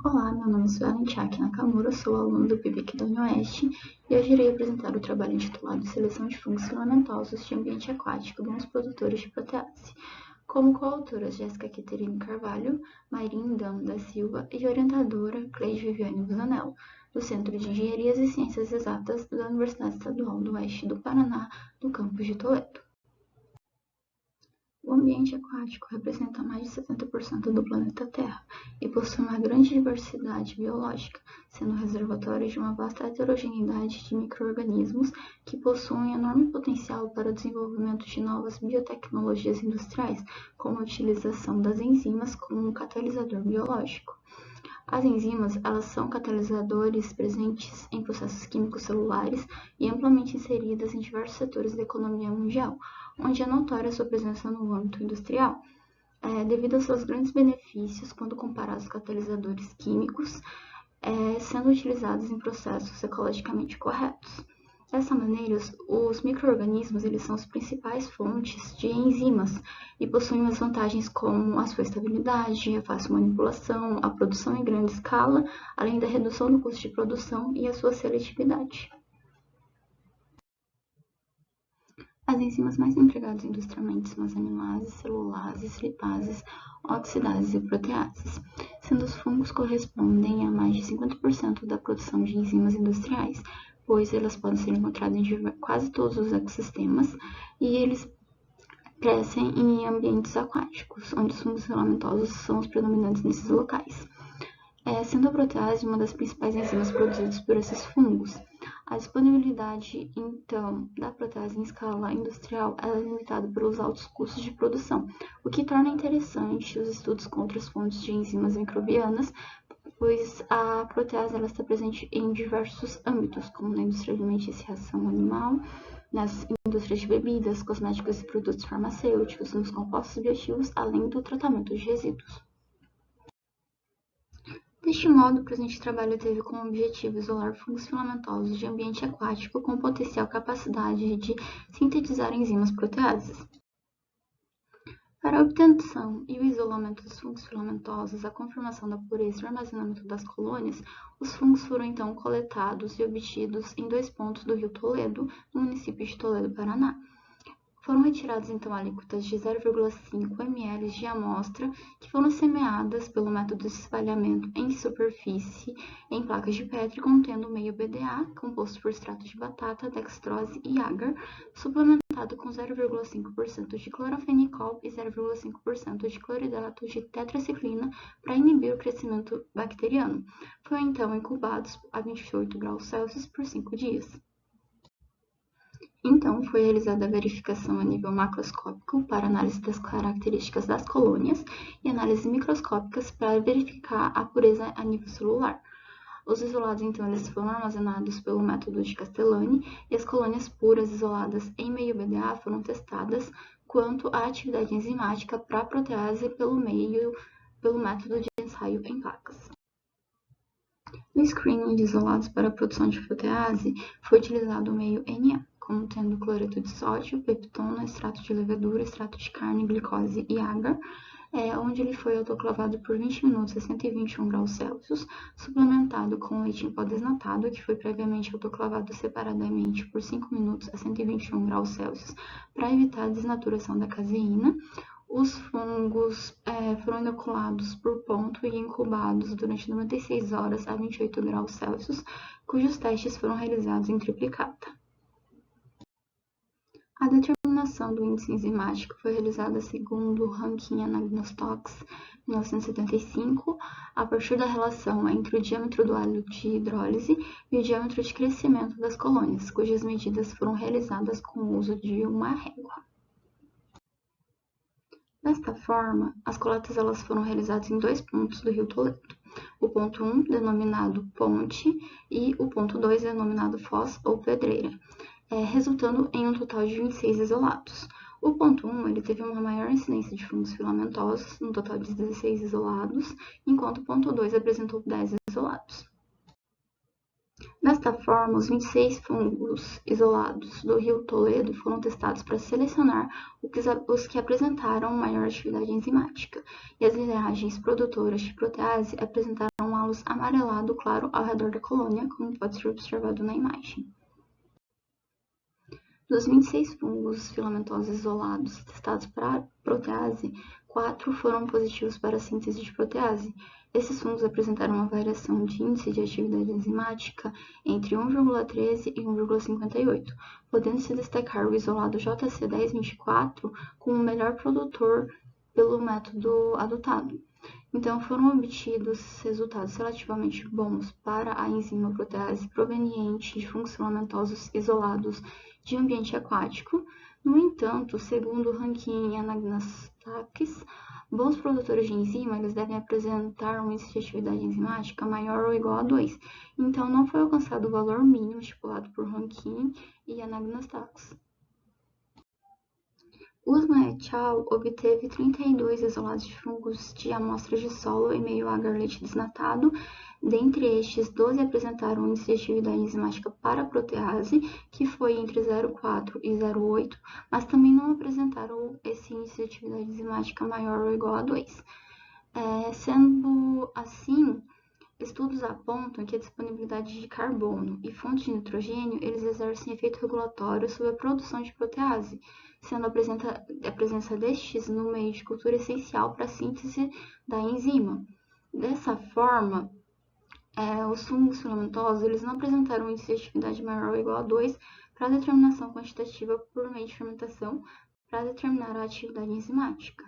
Olá, meu nome é Suelen Chak Nakamura, sou aluno do PIBIC da UniOeste e hoje irei apresentar o trabalho intitulado Seleção de Fungos Filamentosos de Ambiente Aquático de uns produtores de protease, como coautoras Jéssica Queterine Carvalho, Mayrin Dan da Silva e orientadora Cleide Viviane Busanello, do Centro de Engenharias e Ciências Exatas da Universidade Estadual do Oeste do Paraná, no campus de Toledo. O ambiente aquático representa mais de 70% do planeta Terra e possui uma grande diversidade biológica, sendo reservatório de uma vasta heterogeneidade de micro-organismos que possuem enorme potencial para o desenvolvimento de novas biotecnologias industriais, como a utilização das enzimas como um catalisador biológico. As enzimas, elas são catalisadores presentes em processos químicos celulares e amplamente inseridas em diversos setores da economia mundial, onde é notória sua presença no âmbito industrial, devido aos seus grandes benefícios quando comparados aos catalisadores químicos, sendo utilizados em processos ecologicamente corretos. Dessa maneira, os micro-organismos são as principais fontes de enzimas e possuem as vantagens como a sua estabilidade, a fácil manipulação, a produção em grande escala, além da redução do custo de produção e a sua seletividade. As enzimas mais empregadas industrialmente são as amilases, celulases, lipases, oxidases e proteases, sendo os fungos correspondem a mais de 50% da produção de enzimas industriais, pois elas podem ser encontradas em quase todos os ecossistemas e eles crescem em ambientes aquáticos, onde os fungos filamentosos são os predominantes nesses locais. Sendo a protease uma das principais enzimas produzidas por esses fungos. A disponibilidade, então, da protease em escala industrial é limitada pelos altos custos de produção, o que torna interessante os estudos com outras fontes de enzimas microbianas, pois a protease está presente em diversos âmbitos, como na indústria alimentícia e ração animal, nas indústrias de bebidas, cosméticos e produtos farmacêuticos, nos compostos bioativos, além do tratamento de resíduos. Deste modo, o presente trabalho teve como objetivo isolar fungos filamentosos de ambiente aquático com potencial capacidade de sintetizar enzimas proteases. Para a obtenção e o isolamento dos fungos filamentosos, a confirmação da pureza e o armazenamento das colônias, os fungos foram então coletados e obtidos em 2 pontos do rio Toledo, no município de Toledo, Paraná. Foram retiradas então alíquotas de 0,5 ml de amostra que foram semeadas pelo método de espalhamento em superfície em placas de Petri contendo meio BDA, composto por extrato de batata, dextrose e agar, suplementado com 0,5% de clorofenicol e 0,5% de cloridrato de tetraciclina para inibir o crescimento bacteriano. Foram então incubados a 28 graus Celsius por 5 dias. Então, foi realizada a verificação a nível macroscópico para análise das características das colônias e análises microscópicas para verificar a pureza a nível celular. Os isolados, então, eles foram armazenados pelo método de Castellani e as colônias puras isoladas em meio BDA foram testadas quanto à atividade enzimática para a protease pelo método de ensaio em placas. No screening de isolados para a produção de protease, foi utilizado o meio Na, contendo cloreto de sódio, peptona, extrato de levedura, extrato de carne, glicose e agar, onde ele foi autoclavado por 20 minutos a 121 graus Celsius, suplementado com leite em pó desnatado, que foi previamente autoclavado separadamente por 5 minutos a 121 graus Celsius, para evitar a desnaturação da caseína. Os fungos foram inoculados por ponto e incubados durante 96 horas a 28 graus Celsius, cujos testes foram realizados em triplicata. A determinação do índice enzimático foi realizada segundo o ranking Anagnostox 1975, a partir da relação entre o diâmetro do hálito de hidrólise e o diâmetro de crescimento das colônias, cujas medidas foram realizadas com o uso de uma régua. Desta forma, as coletas foram realizadas em 2 pontos do rio Toledo, o ponto 1, denominado ponte, e o ponto 2, denominado foz ou pedreira, resultando em um total de 26 isolados. O ponto 1 teve uma maior incidência de fungos filamentosos, um total de 16 isolados, enquanto o ponto 2 apresentou 10 isolados. Desta forma, os 26 fungos isolados do rio Toledo foram testados para selecionar os que apresentaram maior atividade enzimática, e as linhagens produtoras de protease apresentaram um tons amarelado claro ao redor da colônia, como pode ser observado na imagem. Dos 26 fungos filamentosos isolados testados para protease, 4 foram positivos para a síntese de protease. Esses fungos apresentaram uma variação de índice de atividade enzimática entre 1,13 e 1,58, podendo-se destacar o isolado JC1024 como o melhor produtor pelo método adotado. Então, foram obtidos resultados relativamente bons para a enzima protease proveniente de fungos filamentosos isolados de ambiente aquático. No entanto, segundo Rankin e Anagnostakis, bons produtores de enzima eles devem apresentar um índice de atividade enzimática maior ou igual a 2. Então, não foi alcançado o valor mínimo estipulado por Rankin e Anagnostakis. Usman et al. Obteve 32 isolados de fungos de amostras de solo em meio a agar-leite desnatado. Dentre estes, 12 apresentaram um índice de atividade enzimática para a protease, que foi entre 0,4 e 0,8, mas também não apresentaram esse índice de atividade enzimática maior ou igual a 2. Sendo assim, estudos apontam que a disponibilidade de carbono e fontes de nitrogênio eles exercem efeito regulatório sobre a produção de protease, sendo a presença destes no meio de cultura essencial para a síntese da enzima. Dessa forma, os fungos filamentosos eles não apresentaram um índice de atividade maior ou igual a 2 para a determinação quantitativa por meio de fermentação para determinar a atividade enzimática.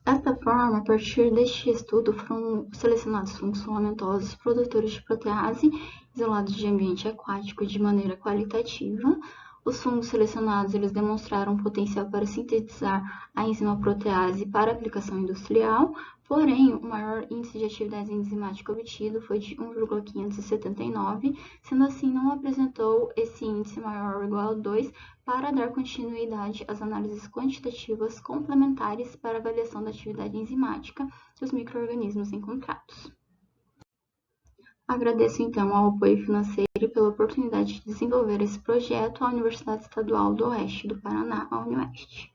Desta forma, a partir deste estudo, foram selecionados fungos filamentosos produtores de protease isolados de ambiente aquático de maneira qualitativa. Os fungos selecionados eles demonstraram potencial para sintetizar a enzima protease para aplicação industrial, porém, o maior índice de atividade enzimática obtido foi de 1,579, sendo assim, não apresentou esse índice maior ou igual a 2 para dar continuidade às análises quantitativas complementares para avaliação da atividade enzimática dos micro-organismos encontrados. Agradeço, então, ao apoio financeiro e pela oportunidade de desenvolver esse projeto à Universidade Estadual do Oeste do Paraná, a UniOeste.